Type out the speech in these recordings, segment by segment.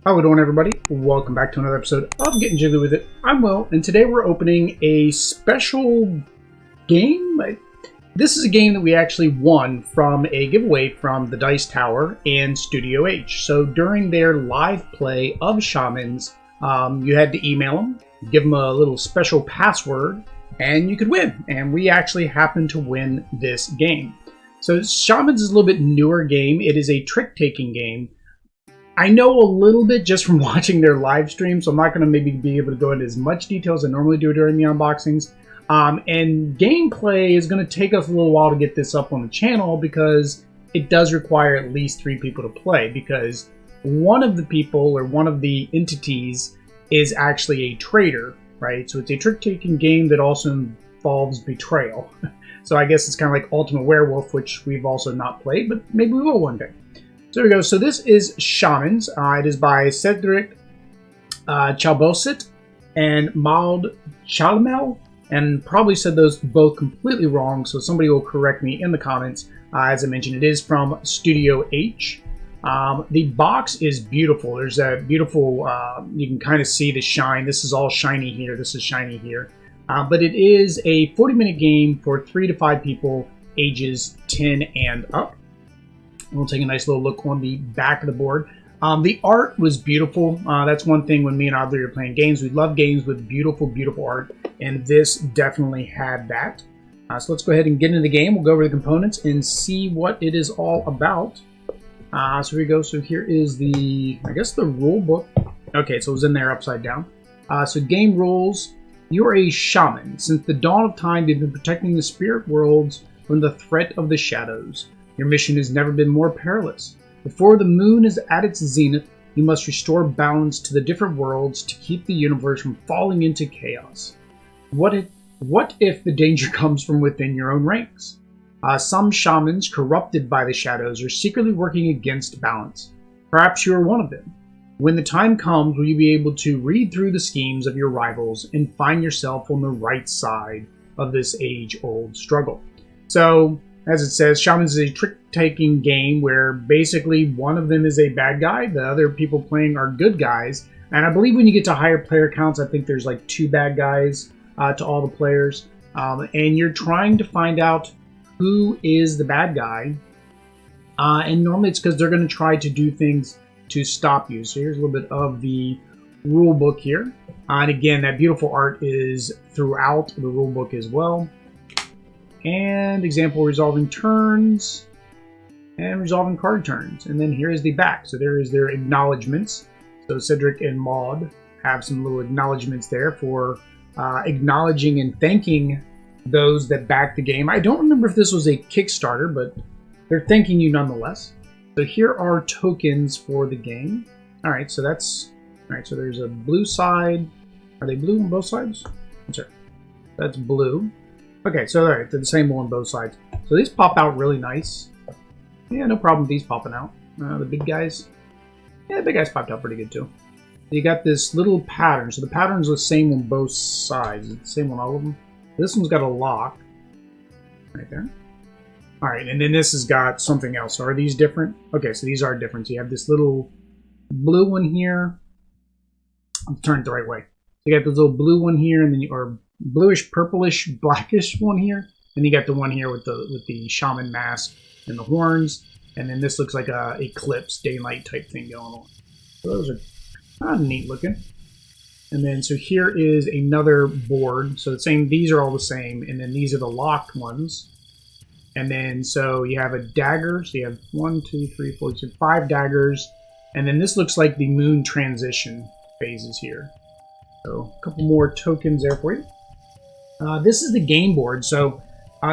How we doing, everybody? Welcome back to another episode of Getting Jiggy With It. I'm Will, and today we're opening a special game. This is a game that we actually won from a giveaway from the Dice Tower and Studio H. So during their live play of Shamans, you had to email them, give them a little special password, and you could win. And we actually happened to win this game. So Shamans is a little bit newer game. It is a trick-taking game. I know a little bit just from watching their live stream, so I'm not going to maybe be able to go into as much detail as I normally do during the unboxings. And gameplay is going to take us a little while to get this up on the channel because it does require at least 3 people to play, because one of the people or one of the entities is actually a traitor, right? So it's a trick-taking game that also involves betrayal. So I guess it's kind of like Ultimate Werewolf, which we've also not played, but maybe we will one day. So there we go. So this is Shamans. It is by Cedric Chalbosit and Maud Chalamel, and probably said those both completely wrong, so somebody will correct me in the comments. As I mentioned, it is from Studio H. The box is beautiful. There's a beautiful, you can kind of see the shine. This is all shiny here. This is shiny here. But it is a 40-minute game for 3 to 5 people, ages 10 and up. We'll take a nice little look on the back of the board. The art was beautiful. That's one thing when me and Audrey are playing games. We love games with beautiful, beautiful art, and this definitely had that. So let's go ahead and get into the game. We'll go over the components and see what it is all about. So here we go. So here is the, I guess, the rule book. Okay, so it was in there upside down. So game rules. You're a shaman. Since the dawn of time, you've been protecting the spirit worlds from the threat of the shadows. Your mission has never been more perilous. Before the moon is at its zenith, you must restore balance to the different worlds to keep the universe from falling into chaos. What if the danger comes from within your own ranks? Some shamans, corrupted by the shadows, are secretly working against balance. Perhaps you are one of them. When the time comes, will you be able to read through the schemes of your rivals and find yourself on the right side of this age-old struggle? So, as it says, Shamans is a trick-taking game where basically one of them is a bad guy, the other people playing are good guys, and I believe when you get to higher player counts, I think there's like 2 bad guys to all the players, and you're trying to find out who is the bad guy, and normally it's because they're going to try to do things to stop you. So here's a little bit of the rule book here, and again, that beautiful art is throughout the rule book as well. And example, resolving turns and resolving card turns. And then here is the back. So there is their acknowledgements. So Cedric and Maud have some little acknowledgements there for acknowledging and thanking those that backed the game. I don't remember if this was a Kickstarter, but they're thanking you nonetheless. So here are tokens for the game. All right, so that's all right. So there's a blue side. Are they blue on both sides? Sure. That's blue. Okay, so alright, they're the same on both sides. So these pop out really nice. Yeah, no problem with these popping out. The big guys, yeah, the big guys popped out pretty good too. You got this little pattern. So the pattern's the same on both sides. It's the same on all of them. This one's got a lock right there. Alright, and then this has got something else. So are these different? Okay, so these are different. So you have this little blue one here. I'll turn it the right way. So you got this little blue one here, and then or bluish, purplish, blackish one here, and you got the one here with the shaman mask and the horns, and then this looks like a eclipse daylight type thing going on. So those are kind of neat looking. And then so here is another board. So the same, these are all the same, and then these are the locked ones. And then so you have a dagger. So you have 1, 2, 3, 4, 5 daggers, and then this looks like the moon transition phases here. So a couple more tokens there for you. This is the game board. So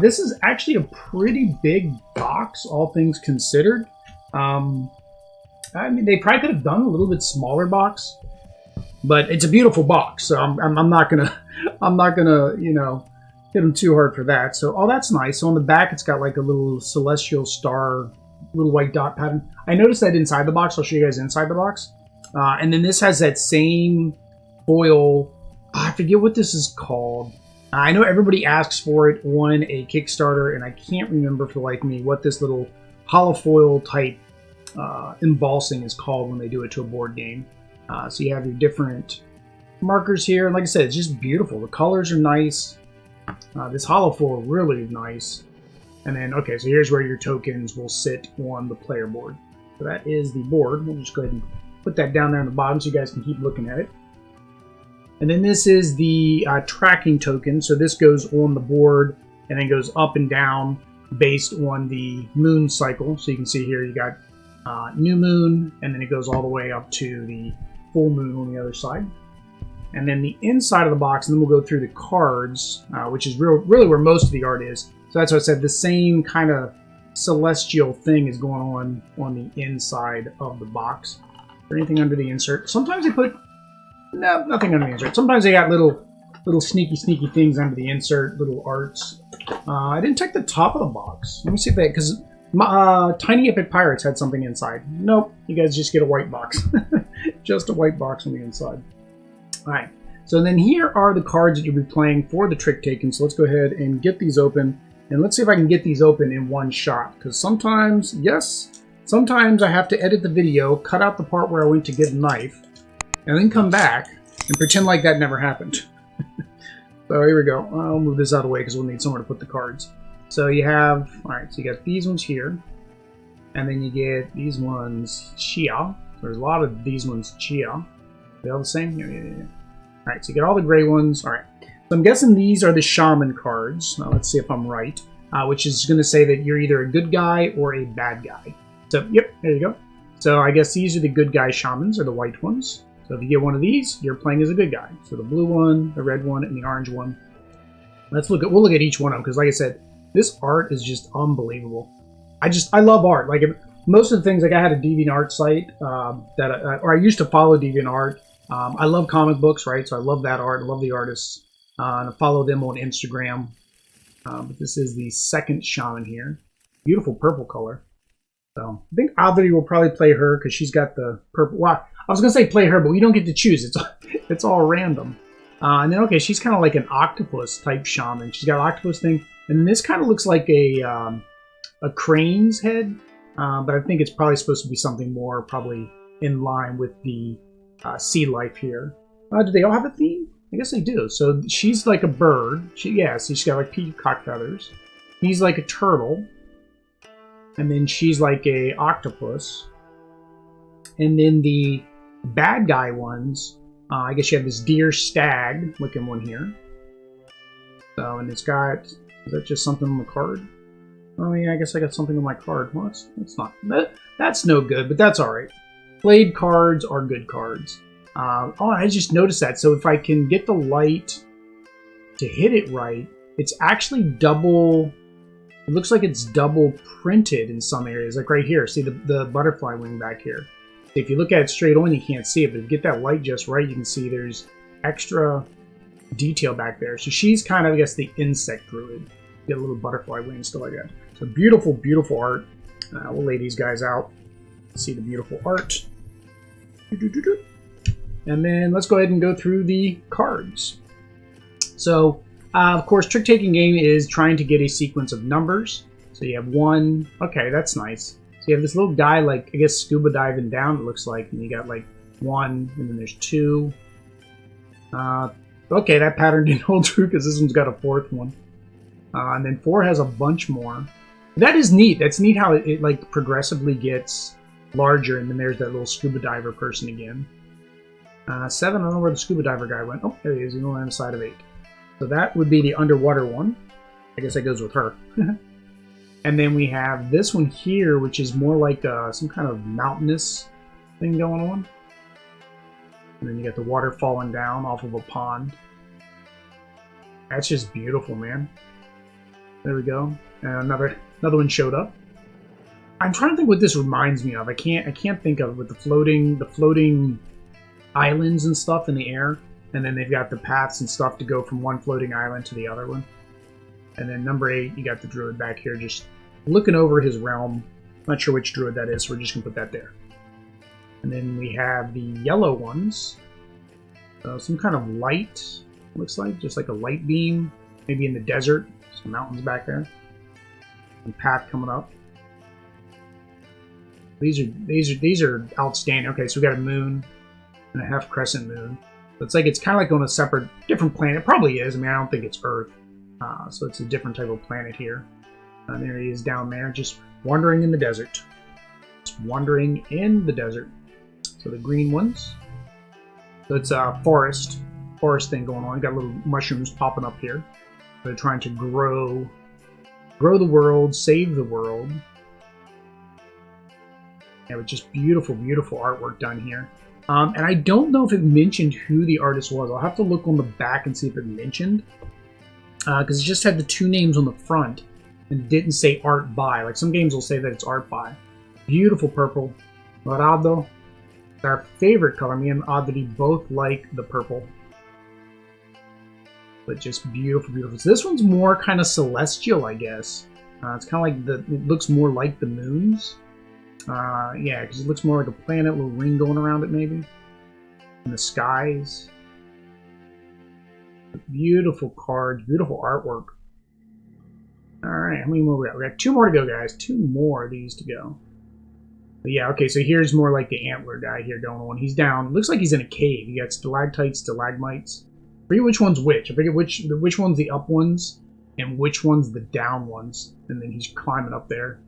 this is actually a pretty big box, all things considered. I mean, they probably could have done a little bit smaller box, but it's a beautiful box. So I'm not gonna you know, hit them too hard for that. So oh, that's nice. So on the back, it's got like a little celestial star, little white dot pattern. I noticed that inside the box. I'll show you guys inside the box. And then this has that same foil. I forget what this is called. I know everybody asks for it on a Kickstarter, and I can't remember for the life of me what this little holofoil type embossing is called when they do it to a board game. So you have your different markers here, and like I said, it's just beautiful. The colors are nice. This hollow foil really nice. And then, okay, so here's where your tokens will sit on the player board. So that is the board. We'll just go ahead and put that down there on the bottom so you guys can keep looking at it. And then this is the tracking token. So this goes on the board and then goes up and down based on the moon cycle. So you can see here you got new moon, and then it goes all the way up to the full moon on the other side. And then the inside of the box, and then we'll go through the cards, which is really where most of the art is. So that's why I said the same kind of celestial thing is going on the inside of the box. Is there anything under the insert? Sometimes they put... No, nothing under the insert. Sometimes they got little sneaky things under the insert, little arts. I didn't check the top of the box. Let me see if that... Because Tiny Epic Pirates had something inside. Nope, you guys just get a white box. Just a white box on the inside. Alright, so then here are the cards that you'll be playing for the trick taking. So let's go ahead and get these open. And let's see if I can get these open in one shot. Because sometimes, yes, sometimes I have to edit the video, cut out the part where I went to get a knife, and then come back and pretend like that never happened. So here we go. I'll move this out of the way because we'll need somewhere to put the cards. So you have, alright, so you got these ones here. And then you get these ones Chia. There's a lot of these ones Chia. Are they all the same? Yeah. Alright, so you get all the gray ones. Alright. So I'm guessing these are the Shaman cards. Now let's see if I'm right. Which is going to say that you're either a good guy or a bad guy. So, yep, there you go. So I guess these are the good guy Shamans, or the white ones. So if you get one of these, you're playing as a good guy. So the blue one, the red one, and the orange one. We'll look at each one of them, because like I said, this art is just unbelievable. I love art. Like most of the things, like I had a DeviantArt site or I used to follow DeviantArt. I love comic books, right? So I love that art. I love the artists. And I follow them on Instagram. But this is the second Shaman here. Beautiful purple color. So I think Audrey will probably play her because she's got the purple. Well, I was gonna say play her, but we don't get to choose. It's all random. And then okay, she's kind of like an octopus type shaman. She's got an octopus thing, and this kind of looks like a crane's head. But I think it's probably supposed to be something more probably in line with the sea life here. Do they all have a theme? I guess they do. So she's like a bird. So she's got like peacock feathers. He's like a turtle. And then she's like a octopus. And then the bad guy ones, I guess you have this deer stag looking one here. So, and it's got, is that just something on the card? Oh yeah, I guess I got something on my card. Well, that's not, that's no good, but that's alright. Played cards are good cards. Oh, I just noticed that. So if I can get the light to hit it right, it's actually double, it looks like it's double printed in some areas. Like right here, see the butterfly wing back here. If you look at it straight on, you can't see it, but if you get that light just right, you can see there's extra detail back there. So she's kind of, I guess, the insect druid. Get a little butterfly wing and stuff like that. So beautiful, beautiful art. We'll lay these guys out. See the beautiful art. And then let's go ahead and go through the cards. So, of course, trick-taking game is trying to get a sequence of numbers. So you have one. Okay, that's nice. So you have this little guy, like, I guess, scuba diving down, it looks like. And you got, like, 1, and then there's 2. Okay, that pattern didn't hold true because this one's got a 4th one. And then 4 has a bunch more. That is neat. That's neat how it like, progressively gets larger. And then there's that little scuba diver person again. 7, I don't know where the scuba diver guy went. Oh, there he is. He's on the side of 8. So that would be the underwater one. I guess that goes with her. And then we have this one here, which is more like some kind of mountainous thing going on. And then you got the water falling down off of a pond. That's just beautiful, man. There we go. And another one showed up. I'm trying to think what this reminds me of. I can't think of it with the floating islands and stuff in the air. And then they've got the paths and stuff to go from one floating island to the other one. And then number 8, you got the druid back here just looking over his realm. Not sure which druid that is, so we're just going to put that there. And then we have the yellow ones. Some kind of light, looks like. Just like a light beam. Maybe in the desert. Some mountains back there. And path coming up. These are outstanding. Okay, so we got a moon and a half crescent moon. So it's kind of like on a separate, different planet. It probably is. I mean, I don't think it's Earth. So it's a different type of planet here. And there he is down there, just wandering in the desert. Just wandering in the desert. So the green ones. So it's a forest thing going on. Got little mushrooms popping up here. They're trying to grow the world, save the world. Yeah, but just beautiful, beautiful artwork done here. And I don't know if it mentioned who the artist was. I'll have to look on the back and see if it mentioned. Because it just had the two names on the front and it didn't say art by. Like some games will say that it's art by. Beautiful purple. Dorado. It's our favorite color. Me and Adri both like the purple. But just beautiful, beautiful. So this one's more kind of celestial, I guess. It's kind of like it looks more like the moons. Yeah, because it looks more like a planet, little ring going around it maybe. In the skies. Beautiful cards, beautiful artwork. Alright, how many more we got? We got 2 more to go, guys. 2 more of these to go. But yeah, okay, so here's more like the antler guy here going on. He's down. Looks like he's in a cave. You got stalactites, stalagmites. I forget which one's which. I forget which one's the up ones and which one's the down ones. And then he's climbing up there.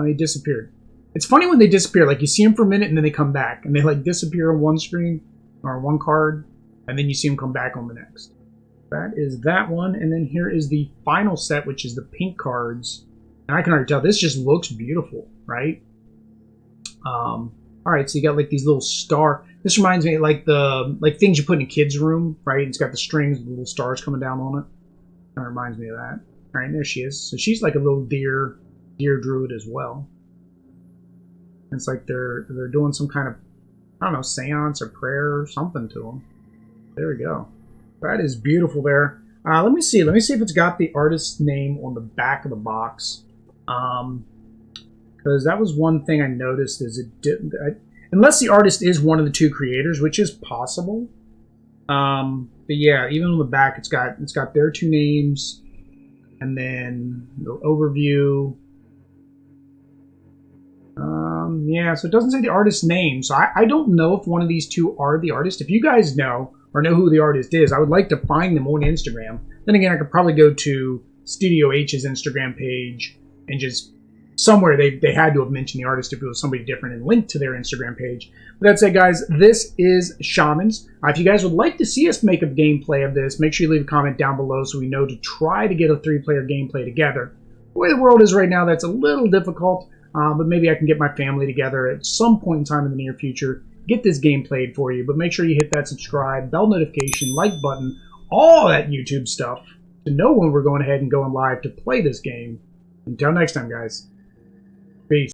He disappeared. It's funny when they disappear. Like, you see them for a minute and then they come back. And they, like, disappear on one screen or one card. And then you see them come back on the next. That is that one. And then here is the final set, which is the pink cards. And I can already tell this just looks beautiful, right? Alright, so you got like these little star. This reminds me of like things you put in a kid's room, right? It's got the strings with little stars coming down on it. Kind of reminds me of that. Alright, there she is. So she's like a little deer druid as well. It's like they're doing some kind of, I don't know, seance or prayer or something to them. There we go. That is beautiful there. Let me see. Let me see if it's got the artist's name on the back of the box. Because that was one thing I noticed is it didn't. Unless the artist is one of the 2 creators, which is possible. But yeah, even on the back, it's got their 2 names, and then the overview. Yeah, so it doesn't say the artist's name. So I don't know if one of these 2 are the artist. If you guys know or know who the artist is, I would like to find them on Instagram. Then again, I could probably go to Studio H's Instagram page and just somewhere they had to have mentioned the artist if it was somebody different and linked to their Instagram page. But that said, guys, this is Shamans. If you guys would like to see us make a gameplay of this, make sure you leave a comment down below so we know to try to get a 3-player gameplay together. The way the world is right now, that's a little difficult. But maybe I can get my family together at some point in time in the near future, get this game played for you. But make sure you hit that subscribe, bell notification, like button, all that YouTube stuff to know when we're going ahead and going live to play this game. Until next time, guys. Peace.